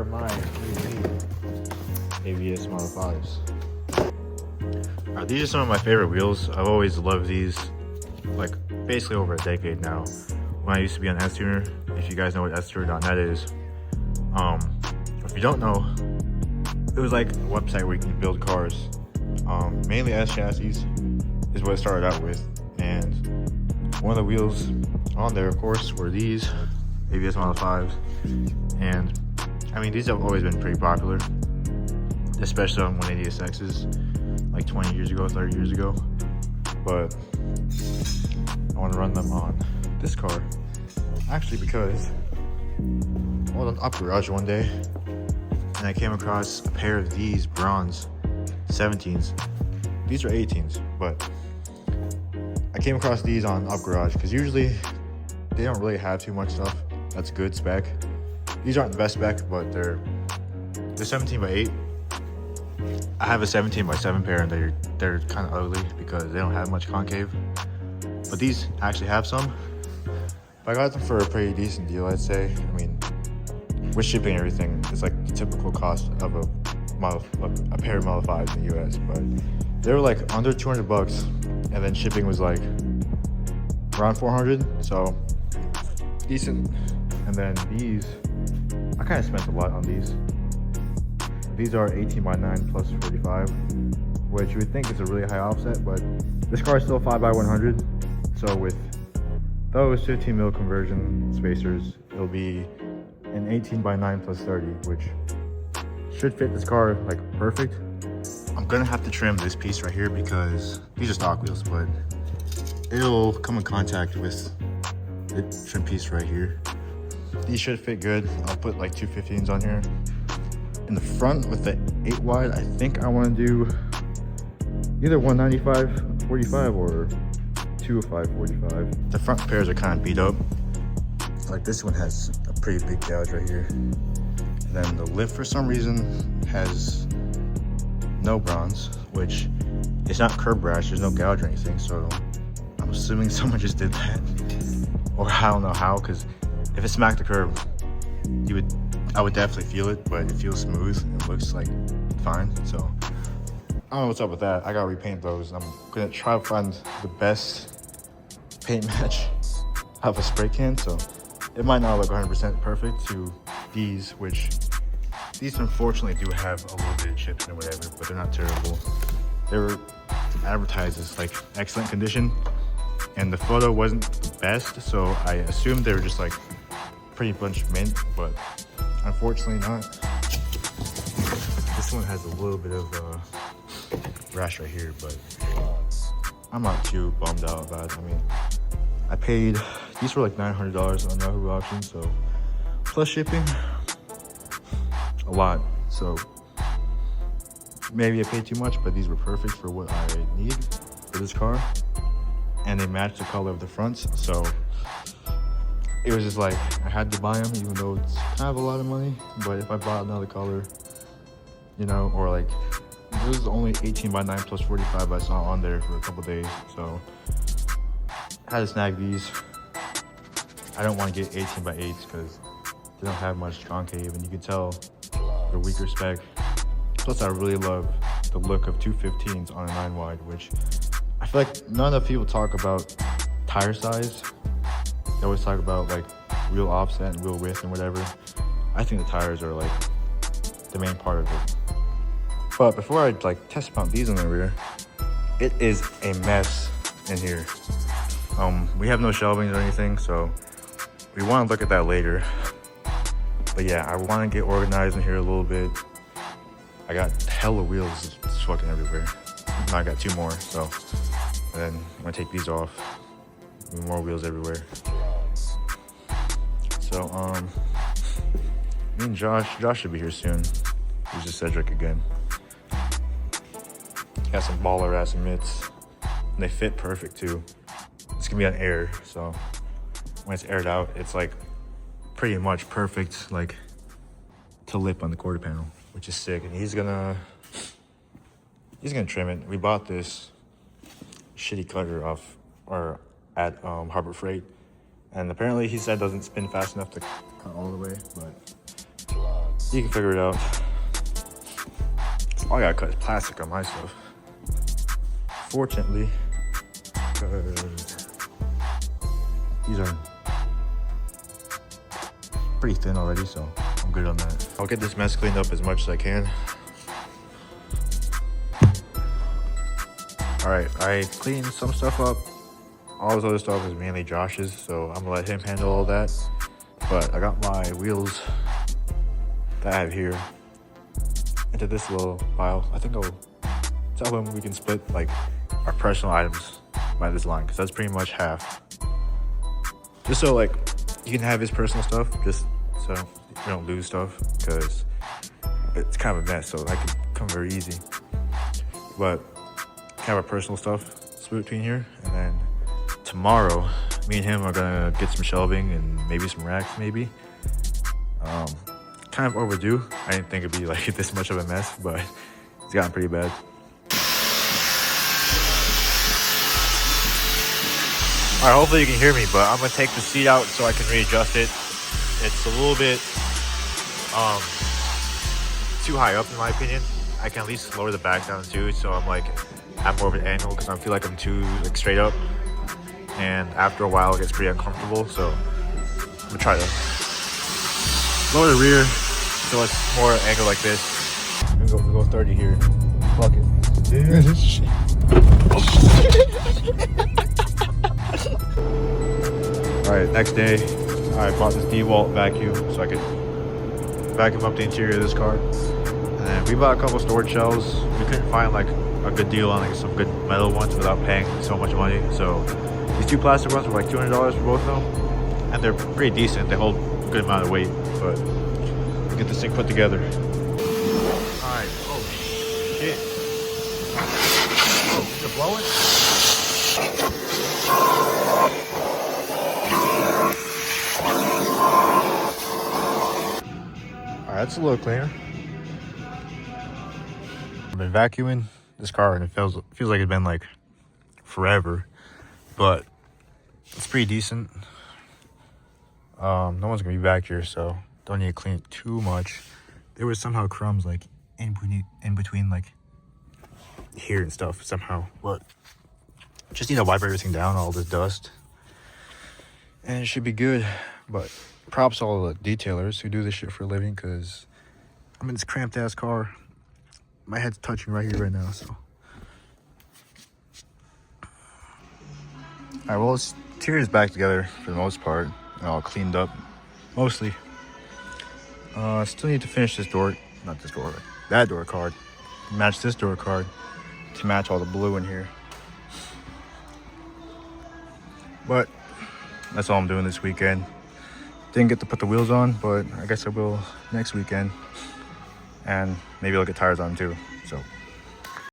pair of my ABS Model 5s. These are some of my favorite wheels. I've always loved these, like basically over a decade now. When I used to be on S-Tuner, if you guys know what stuner.net is. If you don't know, it was like a website where you can build cars. Mainly S chassis is what it started out with. And one of the wheels on there, of course, were these ABS Model 5s. And I mean, these have always been pretty popular, especially on 180SXs, like 20 years ago, 30 years ago. But I want to run them on this car, actually, because I was on Up Garage one day and I came across a pair of these bronze 17s. These are 18s, but I came across these on Up Garage because usually they don't really have too much stuff that's good spec. These aren't the best spec, but they're 17x8. I have a 17x7 pair and they're kind of ugly because they don't have much concave. But these actually have some. But I got them for a pretty decent deal, I'd say. I mean, with shipping and everything, it's like the typical cost of a pair of Model 5s in the US. But they were like under 200 bucks, and then shipping was like around 400. So decent. And then these, I kind of spent a lot on these. These are 18x9 plus 45, which you would think is a really high offset, but this car is still 5x100. So with those 15mm conversion spacers, it'll be an 18x9 plus 30, which should fit this car like perfect. I'm gonna have to trim this piece right here because these are stock wheels, but it'll come in contact with the trim piece right here. These should fit good. I'll put like 215s on here. In the front with the 8 wide, I think I want to do either 195/45 or 205/45. The front pairs are kind of beat up. Like this one has a pretty big gouge right here. And then the lip for some reason has no bronze, which it's not curb rash, there's no gouge or anything, so I'm assuming someone just did that. Or I don't know how, because if it smacked the curb, I would definitely feel it, but it feels smooth and looks like fine. So I don't know what's up with that. I gotta repaint those. I'm gonna try to find the best paint match of a spray can. So it might not look 100% perfect to these, which these unfortunately do have a little bit of chips and whatever, but they're not terrible. They were advertised as like excellent condition, and the photo wasn't the best, so I assumed they were just like pretty much mint, but unfortunately not. This one has a little bit of rash right here, but I'm not too bummed out about it. I mean, I paid, these were like $900 on Yahoo auction, so plus shipping, a lot. So maybe I paid too much, but these were perfect for what I need for this car, and they matched the color of the fronts, so it was just like I had to buy them, even though it's kind of a lot of money. But if I bought another color, you know, or like this is only 18x9 plus 45 I saw on there for a couple days, so I had to snag these. I don't want to get 18x8s because they don't have much concave, and you can tell they're weaker spec. Plus, I really love the look of 215s on a 9 wide, which I feel like none of the people talk about tire size. They always talk about like wheel offset and wheel width and whatever. I think the tires are like the main part of it. But before I like test mount these in the rear, it is a mess in here. We have no shelving or anything, so we want to look at that later. But yeah, I want to get organized in here a little bit. I got hella wheels just fucking everywhere. Now I got 2 more, so and then I'm gonna take these off. More wheels everywhere. So me and Josh should be here soon. He's just Cedric again. Got some baller ass mitts, and they fit perfect too. It's gonna be on air, so when it's aired out, it's like pretty much perfect, like to lip on the quarter panel, which is sick. And he's gonna trim it. We bought this shitty cutter off or at Harbor Freight, and apparently he said doesn't spin fast enough to cut all the way, but You can figure it out. All I gotta cut is plastic on my stuff. Fortunately, because these are pretty thin already, so I'm good on that. I'll get this mess cleaned up as much as I can. Alright, I cleaned some stuff up. All this other stuff is mainly Josh's, so I'm gonna let him handle all that. But I got my wheels that I have here into this little pile. I think I'll tell him we can split like our personal items by this line, because that's pretty much half. Just so like you can have his personal stuff, just so you don't lose stuff, because it's kind of a mess, so that can come very easy. But kind of our personal stuff split between here, and then tomorrow me and him are gonna get some shelving and maybe some racks, maybe. Kind of overdue. I didn't think it'd be like this much of a mess, but it's gotten pretty bad. Alright, hopefully you can hear me, but I'm gonna take the seat out so I can readjust it. It's a little bit too high up in my opinion. I can at least lower the back down too, so I'm like at more of an angle, because I feel like I'm too like straight up, and after a while it gets pretty uncomfortable. So I'm gonna try to lower the rear so it's more angle like this. We'll go 30 here. Fuck it. Alright, next day I bought this DeWalt vacuum so I could vacuum up the interior of this car. And then we bought a couple storage shelves. We couldn't find like a good deal on like some good metal ones without paying so much money. So these two plastic ones were like $200 for both of them. And they're pretty decent. They hold a good amount of weight, but we'll get this thing put together. Alright, oh shit. Oh, is it blowing? Alright, that's a little cleaner. I've been vacuuming this car and it feels like it's been like forever, but it's pretty decent. No one's gonna be back here, so don't need to clean it too much. There was somehow crumbs like in between like here and stuff somehow, but just need to wipe everything down, all this dust, and it should be good. But props to all the detailers who do this shit for a living, because I'm in this cramped ass car. My head's touching right here right now, so. Alright, well, this interior is back together for the most part. All cleaned up, mostly. Still need to finish this door, not this door, that door card. Match this door card to match all the blue in here. But that's all I'm doing this weekend. Didn't get to put the wheels on, but I guess I will next weekend. And maybe I'll get tires on too, so.